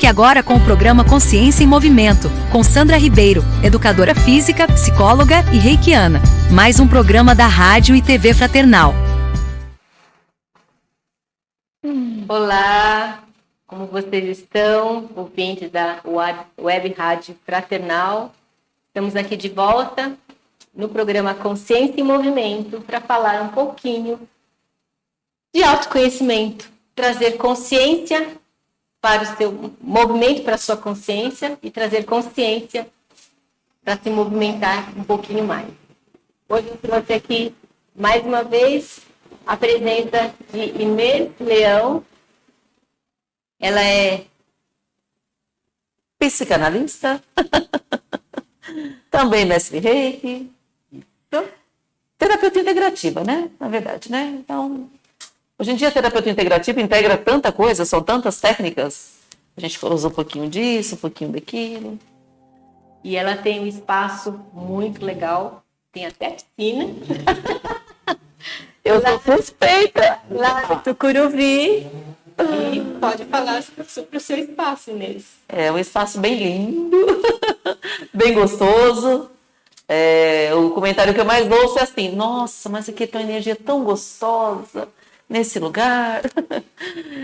Fique agora com o programa Consciência em Movimento, com Sandra Ribeiro, educadora física, psicóloga e reikiana. Mais um programa da Rádio e TV Fraternal. Olá, como vocês estão, ouvintes da Web Rádio Fraternal? Estamos aqui de volta no programa Consciência em Movimento para falar um pouquinho de autoconhecimento, trazer consciência para o seu movimento, para a sua consciência e trazer consciência para se movimentar um pouquinho mais. Hoje eu trouxe aqui, mais uma vez, a presença de Inês Leão. Ela é psicanalista, também mestre Reiki, terapeuta integrativa, né? Na verdade, né? Então, hoje em dia a terapeuta integrativa integra tanta coisa, são tantas técnicas. A gente usa um pouquinho disso, um pouquinho daquilo. E ela tem um espaço muito legal, tem até piscina. Eu sou suspeita. Lá no Tucuruvi. E pode falar sobre o seu espaço, Inês. É um espaço bem lindo, bem gostoso. O comentário que eu mais ouço é assim: nossa, mas aqui tem uma energia tão gostosa nesse lugar.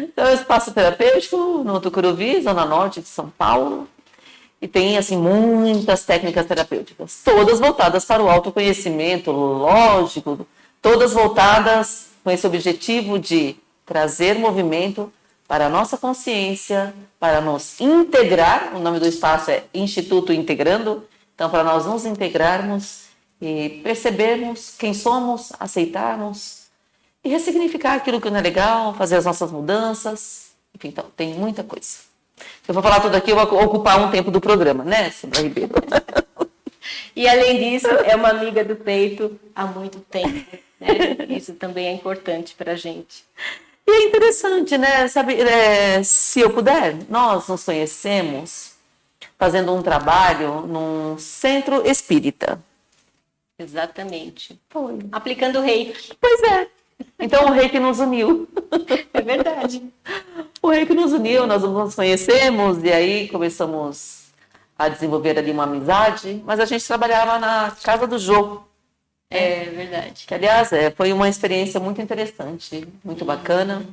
Então, é um espaço terapêutico no Tucuruvi, zona norte de São Paulo. E tem, assim, muitas técnicas terapêuticas, todas voltadas para o autoconhecimento, lógico, todas voltadas com esse objetivo de trazer movimento para a nossa consciência, para nos integrar. O nome do espaço é Instituto Integrando. Então, para nós nos integrarmos e percebermos quem somos, aceitarmos e ressignificar aquilo que não é legal, fazer as nossas mudanças. Enfim, então, tem muita coisa. Se eu for falar tudo aqui, eu vou ocupar um tempo do programa, né, Sandra Ribeiro? E, além disso, é uma amiga do peito há muito tempo, né? Isso também é importante para a gente. E é interessante, né? Sabe, se eu puder, nós nos conhecemos fazendo um trabalho num centro espírita. Exatamente. Foi. Aplicando o reiki. Pois é. Então o reiki nos uniu. É verdade. O reiki nos uniu, nós nos conhecemos e aí começamos a desenvolver ali uma amizade, mas a gente trabalhava na casa do Jô. É verdade. Que, aliás, foi uma experiência muito interessante, muito bacana.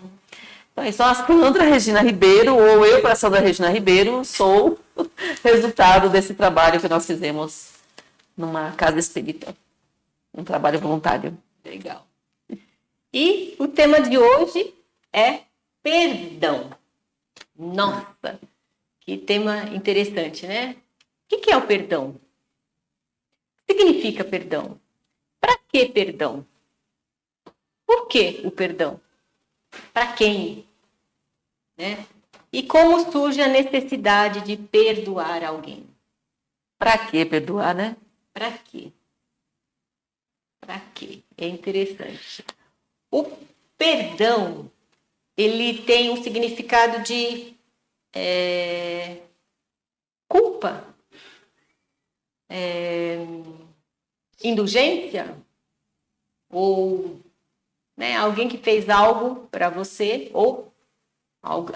Então, isso é a Sandra Regina Ribeiro, ou eu, para a Sandra Regina Ribeiro, sou resultado desse trabalho que nós fizemos numa casa espírita. Um trabalho voluntário. Legal. E o tema de hoje é perdão. Nossa, que tema interessante, né? O que é o perdão? O que significa perdão? Para que perdão? Por que o perdão? Para quem? Né? E como surge a necessidade de perdoar alguém? Para que perdoar, né? Para quê? Para quê? É interessante. O perdão, ele tem um significado de culpa, indulgência, ou, né, alguém que fez algo para você, ou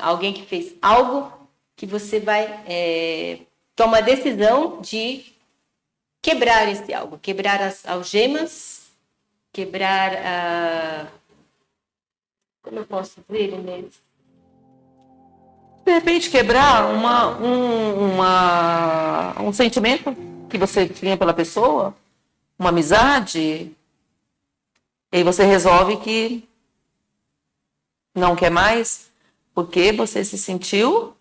alguém que fez algo que você vai tomar a decisão de quebrar esse algo, quebrar as algemas, quebrar como eu posso dizer, Inês? De repente quebrar um sentimento que você tinha pela pessoa, uma amizade, e aí você resolve que não quer mais, porque você se sentiu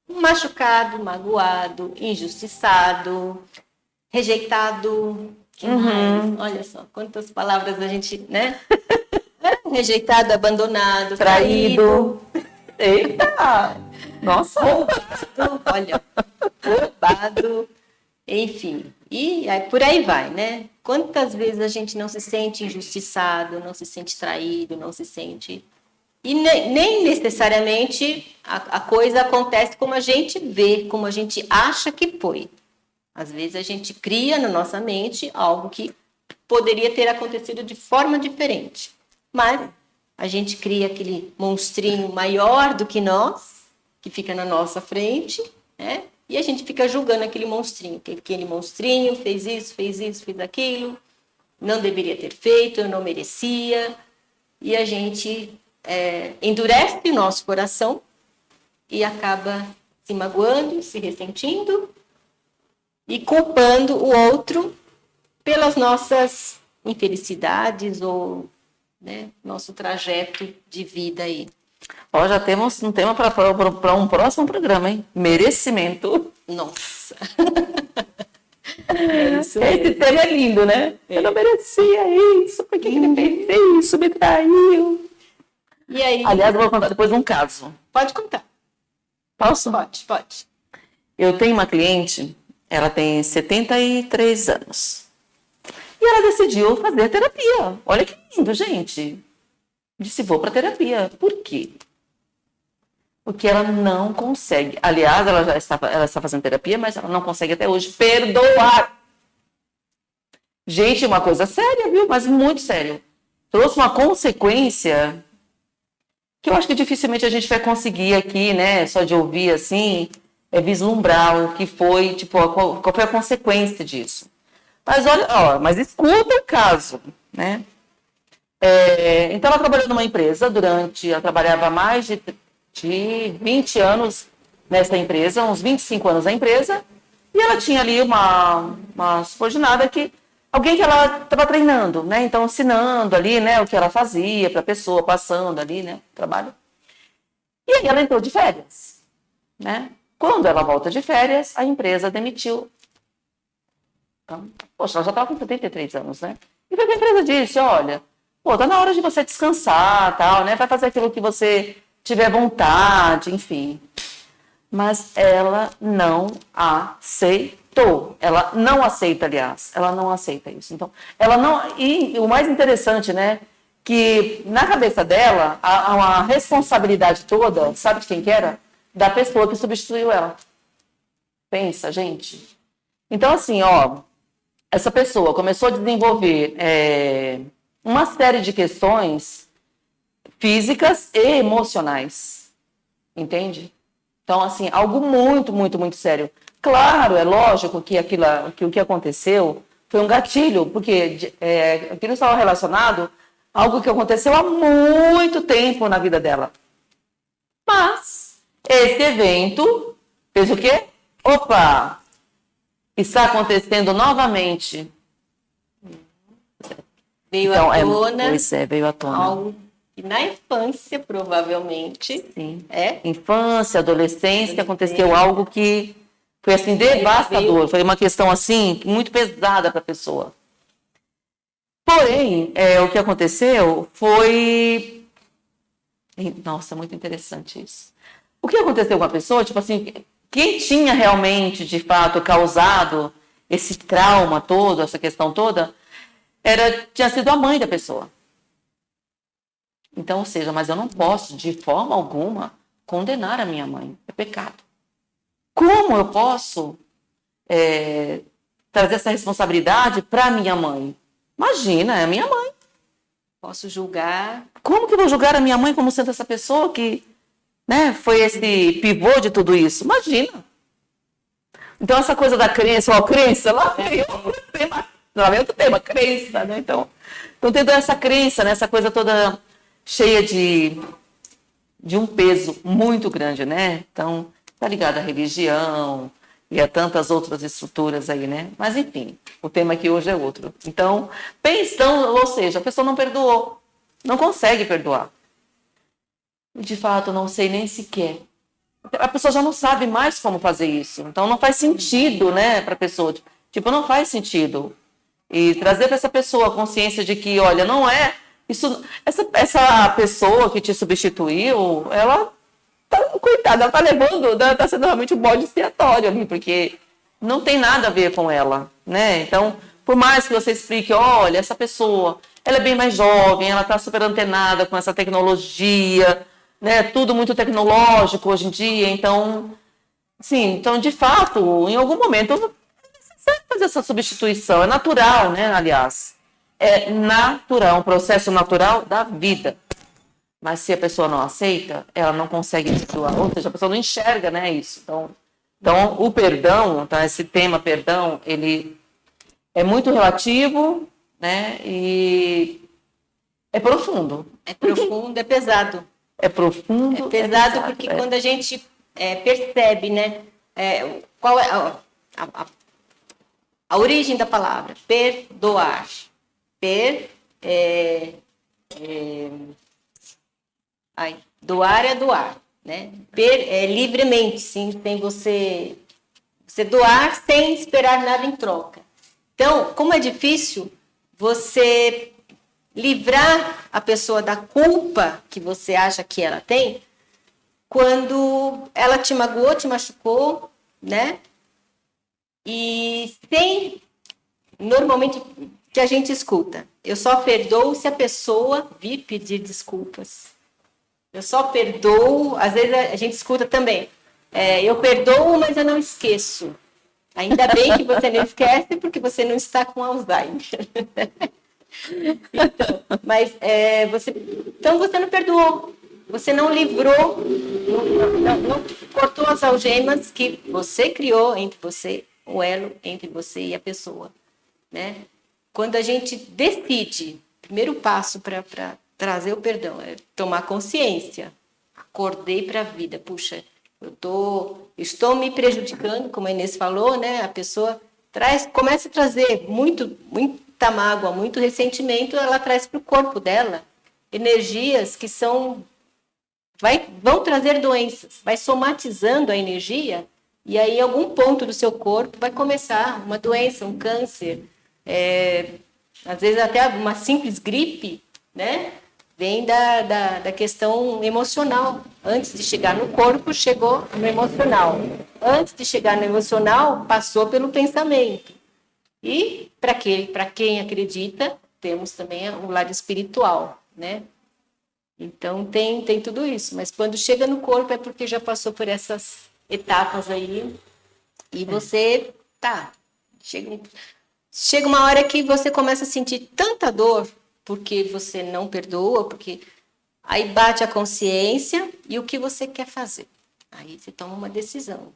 machucado, magoado, injustiçado, rejeitado. Que mais? Olha só, quantas palavras a gente, né? Rejeitado, abandonado, traído. Eita! Nossa! Roubado, olha, roubado, enfim. E aí, por aí vai, né? Quantas vezes a gente não se sente injustiçado, não se sente traído, não se sente... E nem necessariamente a coisa acontece como a gente vê, como a gente acha que foi. Às vezes a gente cria na nossa mente algo que poderia ter acontecido de forma diferente. Mas a gente cria aquele monstrinho maior do que nós que fica na nossa frente, né? E a gente fica julgando aquele monstrinho, que aquele monstrinho fez isso, fez aquilo, não deveria ter feito, eu não merecia. E a gente endurece o nosso coração e acaba se magoando, se ressentindo e culpando o outro pelas nossas infelicidades ou, né, nosso trajeto de vida aí. Ó, já temos um tema para um próximo programa, hein? Merecimento. Nossa! Esse tema é lindo, né? Eu não merecia isso, por que ele fez isso, me traiu? E aí? Aliás, eu vou contar depois um caso. Pode contar. Posso? Pode. Eu tenho uma cliente, ela tem 73 anos. E ela decidiu fazer terapia. Olha que lindo, gente. Disse, vou para terapia. Por quê? Porque ela não consegue. Aliás, ela está fazendo terapia, mas ela não consegue até hoje perdoar. Gente, uma coisa séria, viu? Mas muito sério. Trouxe uma consequência que eu acho que dificilmente a gente vai conseguir aqui, né? Só de ouvir assim, vislumbrar o que foi, tipo, qual foi a consequência disso. Mas olha, mas escuta o caso, né? Então ela trabalhou numa empresa ela trabalhava mais de 20 anos nessa empresa, uns 25 anos na empresa, e ela tinha ali uma subordinada alguém que ela estava treinando, né? Então ensinando ali, né, o que ela fazia para a pessoa, passando ali, né, trabalho. E aí ela entrou de férias, né? Quando ela volta de férias, a empresa demitiu. Então, poxa, ela já estava com 73 anos, né? E foi que a empresa disse, olha, tá na hora de você descansar, tal, né? Vai fazer aquilo que você tiver vontade, enfim. Mas ela não aceitou. Ela não aceita, aliás. Ela não aceita isso. Então, ela não... E o mais interessante, né? Que na cabeça dela, há uma responsabilidade toda, sabe de quem que era? Da pessoa que substituiu ela. Pensa, gente. Então, assim, essa pessoa começou a desenvolver uma série de questões físicas e emocionais. Entende? Então, assim, algo muito, muito, muito sério. Claro, é lógico que o que aconteceu foi um gatilho, porque aquilo estava relacionado a algo que aconteceu há muito tempo na vida dela. Mas esse evento fez o quê? Opa! Está acontecendo novamente. Veio à tona. Pois é, veio à tona. Algo que na infância, provavelmente. Sim. Infância, adolescência, aconteceu algo que foi assim, devastador. Foi uma questão assim, muito pesada para a pessoa. Porém, o que aconteceu foi... Nossa, muito interessante isso. O que aconteceu com a pessoa, tipo assim, quem tinha realmente, de fato, causado esse trauma todo, essa questão toda, tinha sido a mãe da pessoa. Então, ou seja, mas eu não posso, de forma alguma, condenar a minha mãe. É pecado. Como eu posso trazer essa responsabilidade para a minha mãe? Imagina, é a minha mãe. Posso julgar. Como que eu vou julgar a minha mãe como sendo essa pessoa que, né, foi esse pivô de tudo isso? Imagina. Então, essa coisa da crença, crença, lá vem outro tema, crença, né? Então tendo essa crença, né, essa coisa toda cheia de um peso muito grande, né? Então, tá ligado à religião e a tantas outras estruturas aí, né? Mas, enfim, o tema aqui hoje é outro. Então, ou seja, a pessoa não perdoou, não consegue perdoar. De fato, não sei nem sequer. A pessoa já não sabe mais como fazer isso. Então, não faz sentido, né, para a pessoa. Tipo, não faz sentido. E trazer para essa pessoa a consciência de que, olha, não é... Essa pessoa que te substituiu, ela... Coitada, ela tá levando, tá sendo realmente um bode expiatório ali, porque não tem nada a ver com ela, né? Então, por mais que você explique, olha, essa pessoa, ela é bem mais jovem, ela tá super antenada com essa tecnologia, né? Tudo muito tecnológico hoje em dia, então, sim, então, de fato, em algum momento, é necessário fazer essa substituição, é natural, né, aliás, é natural, um processo natural da vida. Mas se a pessoa não aceita, ela não consegue perdoar. Ou seja, a pessoa não enxerga, né, isso. Então o perdão, tá? Esse tema perdão, ele é muito relativo, né? E é profundo. É profundo, é pesado. É profundo. É pesado porque quando a gente percebe, né? Qual é a origem da palavra? Perdoar. Doar é doar, né? Livremente, sim, sem você doar sem esperar nada em troca. Então, como é difícil você livrar a pessoa da culpa que você acha que ela tem, quando ela te magoou, te machucou, né? E normalmente, que a gente escuta, eu só perdoo se a pessoa vir pedir desculpas. Eu só perdoo, às vezes a gente escuta também, eu perdoo, mas eu não esqueço. Ainda bem que você não esquece, porque você não está com Alzheimer. Então você não perdoou, você não livrou, não cortou as algemas que você criou entre você, o elo entre você e a pessoa, né? Quando a gente decide, o primeiro passo para trazer o perdão é tomar consciência. Acordei para a vida, puxa, estou me prejudicando, como a Inês falou, né? A pessoa começa a trazer muita mágoa, muito ressentimento, ela traz para o corpo dela energias que vão trazer doenças, vai somatizando a energia, e aí em algum ponto do seu corpo vai começar uma doença, um câncer, às vezes até uma simples gripe, né? Vem da questão emocional. Antes de chegar no corpo, chegou no emocional. Antes de chegar no emocional, passou pelo pensamento. E, para quem acredita, temos também o lado espiritual, né? Então, tem tudo isso. Mas quando chega no corpo, é porque já passou por essas etapas aí. E você, chega uma hora que você começa a sentir tanta dor, porque você não perdoa, porque aí bate a consciência e o que você quer fazer. Aí você toma uma decisão,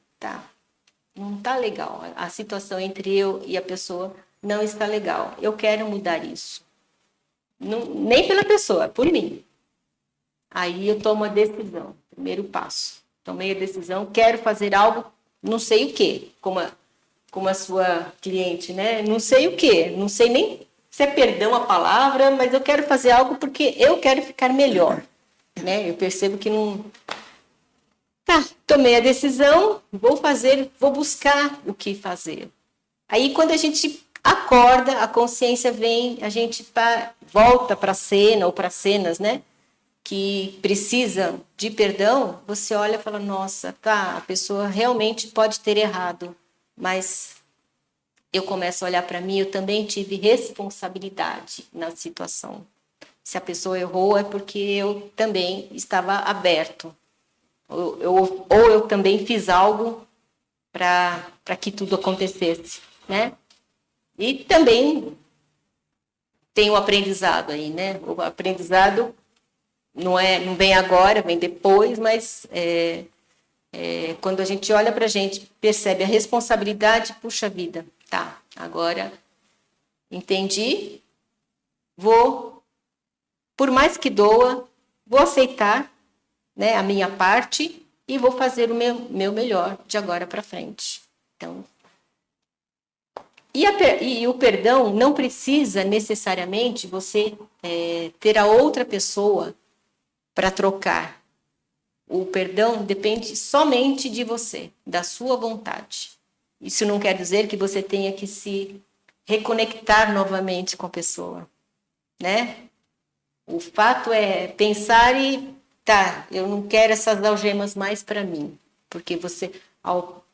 não está legal. A situação entre eu e a pessoa não está legal. Eu quero mudar isso. Não, nem pela pessoa, por mim. Aí eu tomo a decisão, primeiro passo. Tomei a decisão, quero fazer algo, não sei o quê, como a sua cliente, né? Não sei o quê, não sei nem se é perdão a palavra, mas eu quero fazer algo porque eu quero ficar melhor, né? Eu percebo que não... tomei a decisão, vou buscar o que fazer. Aí, quando a gente acorda, a consciência vem, a gente volta para a cena ou para cenas, né? Que precisam de perdão, você olha e fala, nossa, a pessoa realmente pode ter errado, mas eu começo a olhar para mim, eu também tive responsabilidade na situação. Se a pessoa errou, é porque eu também estava aberto. Ou eu também fiz algo para que tudo acontecesse, né? E também tem o aprendizado aí, né? O aprendizado não vem agora, vem depois, mas quando a gente olha para a gente, percebe a responsabilidade, puxa vida, agora entendi, por mais que doa, vou aceitar, né, a minha parte e vou fazer o meu melhor de agora para frente. Então, e o perdão não precisa necessariamente você ter a outra pessoa para trocar. O perdão depende somente de você, da sua vontade. Isso não quer dizer que você tenha que se reconectar novamente com a pessoa, né? O fato é pensar e eu não quero essas algemas mais para mim, porque você, ao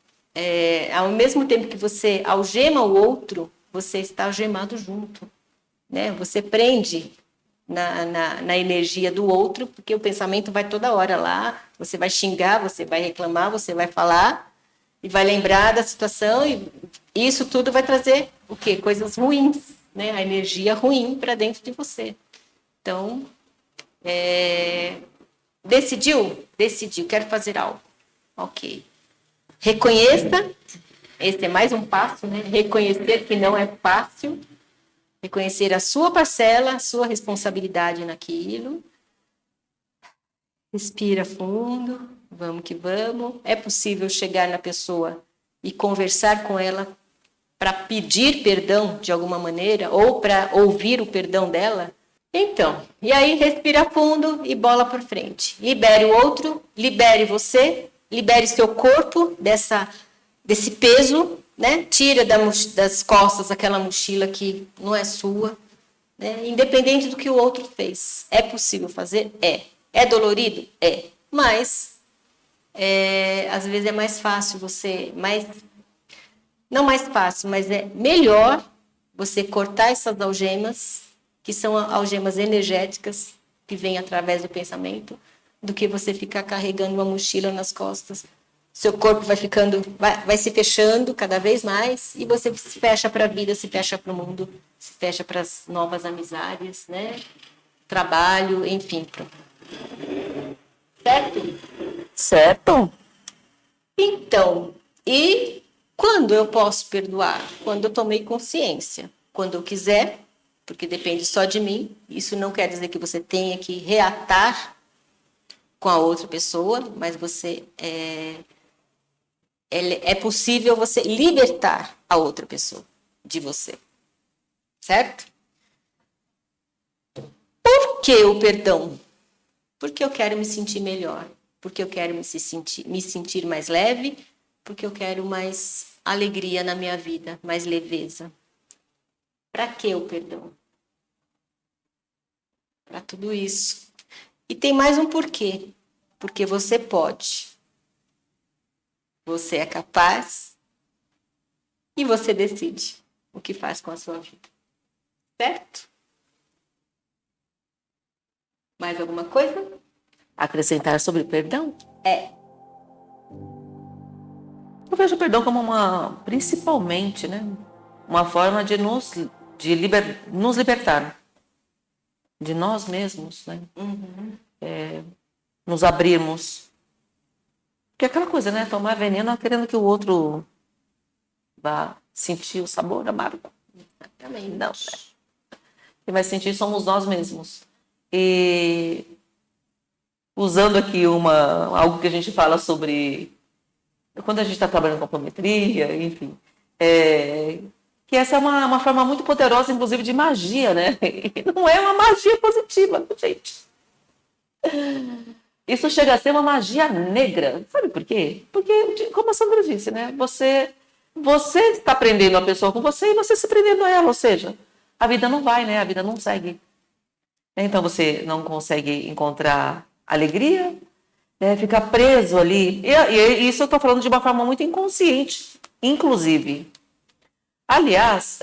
mesmo tempo que você algema o outro, você está algemado junto, né? Você prende na energia do outro, porque o pensamento vai toda hora lá, você vai xingar, você vai reclamar, você vai falar e vai lembrar da situação, e isso tudo vai trazer o quê? Coisas ruins, né? A energia ruim para dentro de você. Então, Decidiu? Decidiu, quero fazer algo. Ok. Reconheça, esse é mais um passo, né? Reconhecer que não é fácil. Reconhecer a sua parcela, a sua responsabilidade naquilo. Respira fundo, vamos que vamos. É possível chegar na pessoa e conversar com ela para pedir perdão de alguma maneira ou para ouvir o perdão dela? Então, e aí respira fundo e bola para frente. Libere o outro, libere você, libere seu corpo desse peso, né? Tira das costas aquela mochila que não é sua, né? Independente do que o outro fez. É possível fazer? É. É dolorido? É. Mas, às vezes é mais fácil não mais fácil, mas é melhor você cortar essas algemas, que são algemas energéticas, que vêm através do pensamento, do que você ficar carregando uma mochila nas costas. Seu corpo vai se fechando cada vez mais, e você se fecha para a vida, se fecha para o mundo, se fecha para as novas amizades, né? Trabalho, enfim. Certo? Certo. Então, e quando eu posso perdoar? Quando eu tomei consciência. Quando eu quiser, porque depende só de mim. Isso não quer dizer que você tenha que reatar com a outra pessoa, mas é possível você libertar a outra pessoa de você. Certo? Por que o perdão? Porque eu quero me sentir melhor, porque eu quero me sentir mais leve, porque eu quero mais alegria na minha vida, mais leveza. Para que o perdão? Para tudo isso. E tem mais um porquê. Porque você pode. Você é capaz e você decide o que faz com a sua vida. Certo? Mais alguma coisa? Acrescentar sobre perdão? Eu vejo o perdão como principalmente, né, uma forma de nos libertar de nós mesmos, né? Nos abrirmos. Porque é aquela coisa, né? Tomar veneno querendo que o outro vá sentir o sabor amargo. Exatamente. Não, né? Quem vai sentir somos nós mesmos. E usando aqui algo que a gente fala sobre quando a gente está trabalhando com apometria, enfim, que essa é uma forma muito poderosa, inclusive, de magia, né? E não é uma magia positiva, gente. Isso chega a ser uma magia negra. Sabe por quê? Porque, como a Sandra disse, né? Você está prendendo a pessoa com você e você se prendendo a ela, ou seja, a vida não vai, né? A vida não segue. Então você não consegue encontrar alegria, né? Fica preso ali. E isso eu estou falando de uma forma muito inconsciente, inclusive. Aliás,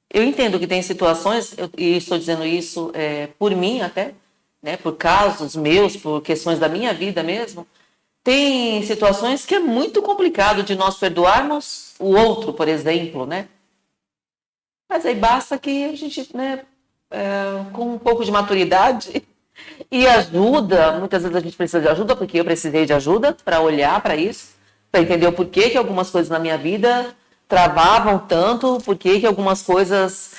eu entendo que tem situações, e estou dizendo isso por mim até, né? Por casos meus, por questões da minha vida mesmo, tem situações que é muito complicado de nós perdoarmos o outro, por exemplo, né? Mas aí basta que a gente, né, com um pouco de maturidade e ajuda, muitas vezes a gente precisa de ajuda, porque eu precisei de ajuda para olhar para isso, para entender o porquê que algumas coisas na minha vida travavam tanto, porquê que algumas coisas,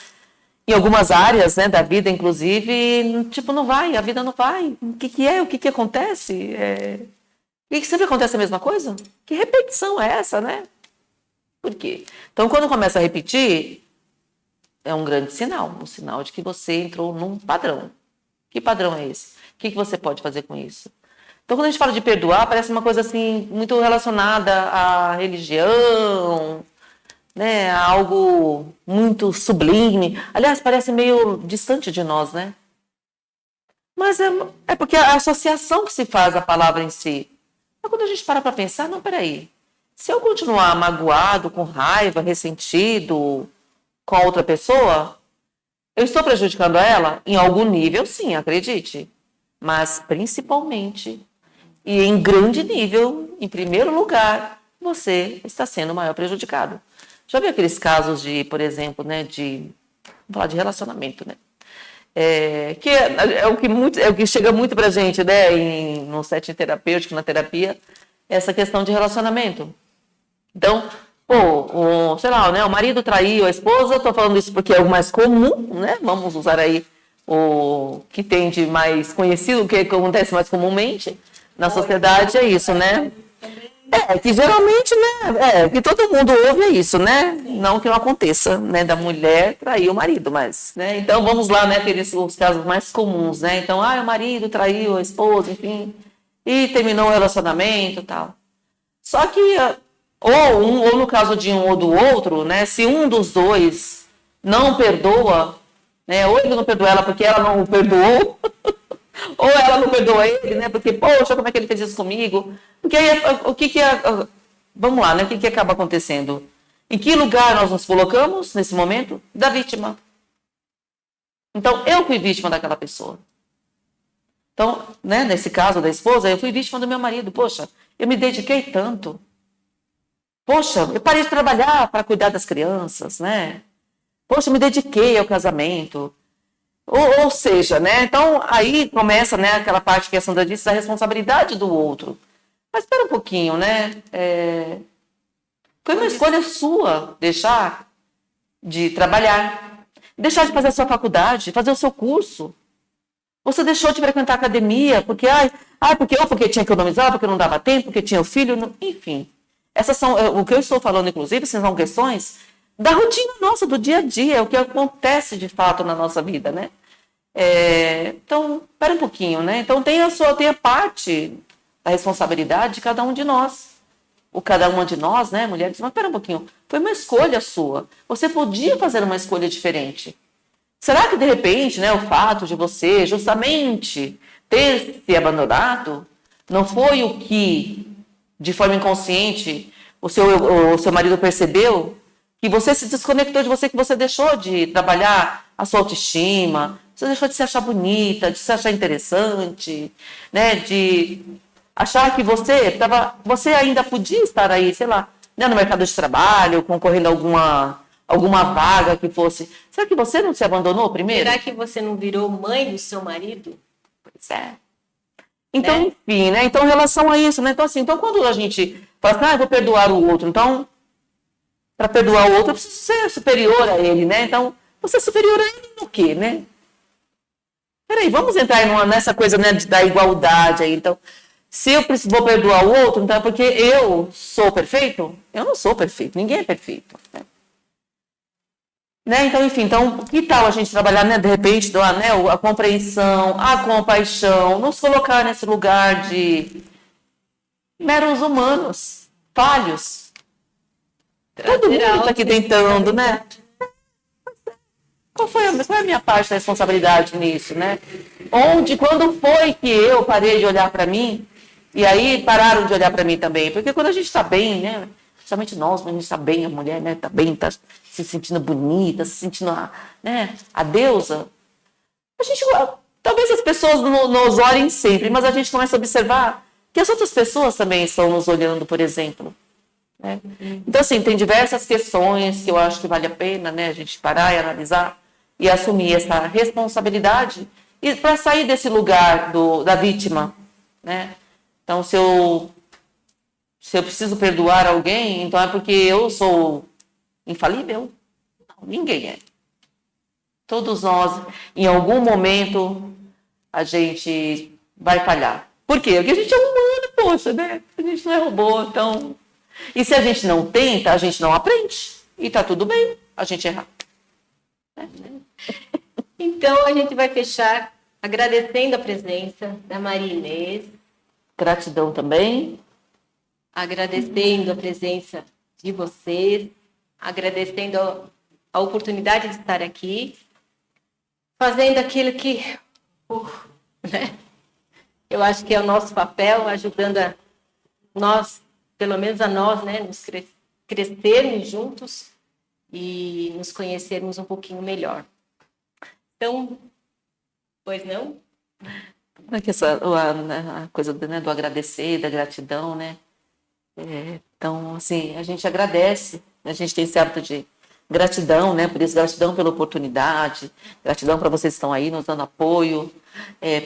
em algumas áreas, né, da vida, inclusive, tipo, não vai, a vida não vai. O que acontece? E que sempre acontece a mesma coisa? Que repetição é essa, né? Por quê? Então, quando começa a repetir, é um grande sinal, um sinal de que você entrou num padrão. Que padrão é esse? O que você pode fazer com isso? Então, quando a gente fala de perdoar, parece uma coisa assim muito relacionada à religião, né? A algo muito sublime. Aliás, parece meio distante de nós, né? Mas é porque a associação que se faz à palavra em si. Mas quando a gente para pensar, não, peraí. Se eu continuar magoado, com raiva, ressentido com a outra pessoa, eu estou prejudicando ela? Em algum nível, sim, acredite. Mas, principalmente, e em grande nível, em primeiro lugar, você está sendo o maior prejudicado. Já viu aqueles casos de, por exemplo, né, vamos falar de relacionamento, né? que é o que chega muito pra gente, né, no setting terapêutico, na terapia, essa questão de relacionamento. Então, sei lá, né, o marido traiu a esposa, estou falando isso porque é o mais comum, né, vamos usar aí o que tem de mais conhecido, o que acontece mais comumente na sociedade, é isso, né? Que geralmente, né, que todo mundo ouve é isso, né? Não que não aconteça, né, da mulher trair o marido, mas, né? Então vamos lá, né, ter os casos mais comuns, né? Então, o marido traiu a esposa, enfim, e terminou o relacionamento e tal. Só que, ou no caso de um ou do outro, né, se um dos dois não perdoa, né, ou ele não perdoa ela porque ela não o perdoou, ou ela não perdoa ele, né? Porque, poxa, como é que ele fez isso comigo? Porque aí, vamos lá, né? O que acaba acontecendo? Em que lugar nós nos colocamos nesse momento? Da vítima. Então, eu fui vítima daquela pessoa. Então, né, nesse caso da esposa, eu fui vítima do meu marido. Poxa, eu me dediquei tanto. Poxa, eu parei de trabalhar para cuidar das crianças, né? Poxa, eu me dediquei ao casamento. Ou seja, né? Então, aí começa, né, aquela parte que a Sandra disse, da responsabilidade do outro. Mas espera um pouquinho, né? Foi uma escolha sua deixar de trabalhar, deixar de fazer a sua faculdade, fazer o seu curso. Você deixou de frequentar a academia porque porque tinha que economizar, porque não dava tempo, porque tinha o filho, enfim. Essas são, o que eu estou falando, inclusive, são questões da rotina nossa, do dia a dia, o que acontece de fato na nossa vida, né? Então, espera um pouquinho, né? Então, tem a parte da responsabilidade de cada um de nós. Cada uma de nós, né, mulheres, mas espera um pouquinho, foi uma escolha sua. Você podia fazer uma escolha diferente. Será que, de repente, né, o fato de você justamente ter se abandonado não foi o que, de forma inconsciente, o seu marido percebeu? Que você se desconectou de você, que você deixou de trabalhar a sua autoestima, você deixou de se achar bonita, de se achar interessante, né, de achar que você ainda podia estar aí, sei lá, né, no mercado de trabalho, concorrendo a alguma vaga que fosse. Será que você não se abandonou primeiro? Será que você não virou mãe do seu marido? Pois é. Então, né? Enfim, né? Então, em relação a isso, né? Então, assim, quando a gente fala assim, eu vou perdoar o outro, então, para perdoar o outro, eu preciso ser superior a ele, né? Então, você é superior a ele no quê, né? Peraí, vamos entrar nessa coisa, né, da igualdade aí. Então, se eu vou perdoar o outro, então é porque eu sou perfeito? Eu não sou perfeito, ninguém é perfeito. Né? Então, enfim, que tal a gente trabalhar, né, de repente, né, a compreensão, a compaixão, nos colocar nesse lugar de meros humanos, falhos. Todo mundo está aqui tentando, né? Qual é a minha parte da responsabilidade nisso, né? Quando foi que eu parei de olhar para mim e aí pararam de olhar para mim também? Porque quando a gente está bem, né? Principalmente nós, quando a gente está bem, a mulher, né? Está bem, está se sentindo bonita, se sentindo, né, a deusa. Talvez as pessoas nos olhem sempre, mas a gente começa a observar que as outras pessoas também estão nos olhando, por exemplo. Né? Então, assim, tem diversas questões que eu acho que vale a pena, né, a gente parar e analisar e assumir essa responsabilidade e para sair desse lugar da vítima, né? Então, se eu preciso perdoar alguém, então é porque eu sou infalível? Não, ninguém é. Todos nós, em algum momento, a gente vai falhar. Por quê? Porque a gente é humano, poxa, né? A gente não é robô, então... E se a gente não tenta, a gente não aprende. E tá tudo bem a gente errar. Então, a gente vai fechar agradecendo a presença da Maria Inês. Gratidão também. Agradecendo a presença de vocês. Agradecendo a oportunidade de estar aqui. Fazendo aquilo que... né? Eu acho que é o nosso papel, ajudando a nós, pelo menos a nós, né, nos crescermos juntos e nos conhecermos um pouquinho melhor. Então, pois não? É que a coisa, né, do agradecer, da gratidão, né? Então, assim, a gente agradece, a gente tem esse hábito de gratidão, né? Por isso, gratidão pela oportunidade, gratidão para vocês que estão aí nos dando apoio,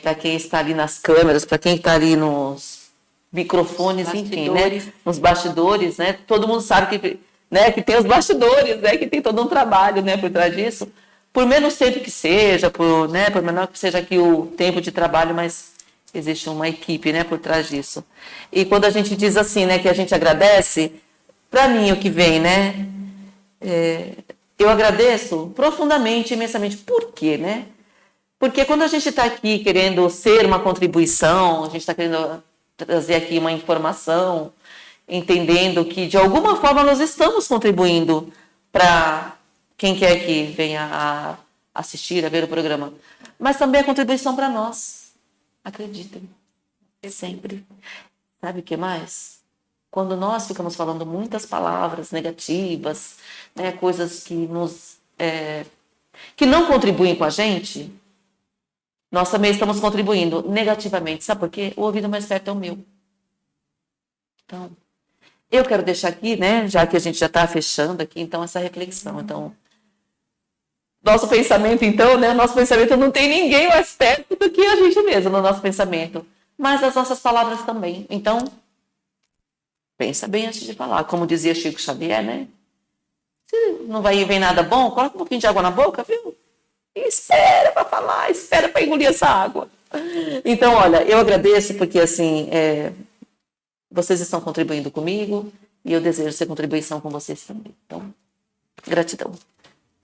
para quem está ali nas câmeras, para quem está ali nos microfones, enfim, né? Nos bastidores, né? Todo mundo sabe que, né, que tem os bastidores, né? Que tem todo um trabalho, né, por trás disso. Por menos tempo que seja, por menor que seja aqui o tempo de trabalho, mas existe uma equipe, né, por trás disso. E quando a gente diz assim, né, que a gente agradece, para mim o que vem, né, eu agradeço profundamente, imensamente. Por quê, né? Porque quando a gente está aqui querendo ser uma contribuição, a gente está querendo trazer aqui uma informação, entendendo que de alguma forma nós estamos contribuindo para quem quer que venha a assistir, a ver o programa, mas também a contribuição para nós. Acreditem, sempre. Sabe o que mais? Quando nós ficamos falando muitas palavras negativas, né, coisas que que não contribuem com a gente, nós também estamos contribuindo negativamente. Sabe por quê? O ouvido mais perto é o meu. Então, eu quero deixar aqui, né, já que a gente já está fechando aqui, então, essa reflexão. Então, nosso pensamento, então, né, nosso pensamento não tem ninguém mais perto do que a gente mesmo no nosso pensamento, mas as nossas palavras também. Então, pensa bem antes de falar. Como dizia Chico Xavier, né? Se não vem nada bom, coloca um pouquinho de água na boca, viu? E espera para falar, espera para engolir essa água. Então, olha, eu agradeço porque, assim, vocês estão contribuindo comigo e eu desejo ser contribuição com vocês também. Então, gratidão.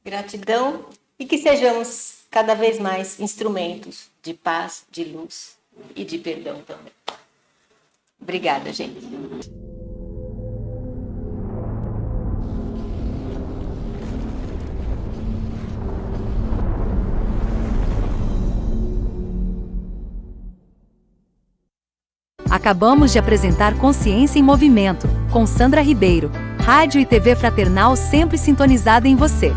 Gratidão e que sejamos cada vez mais instrumentos de paz, de luz e de perdão também. Obrigada, gente. Acabamos de apresentar Consciência em Movimento, com Sandra Ribeiro. Rádio e TV Fraternal sempre sintonizada em você.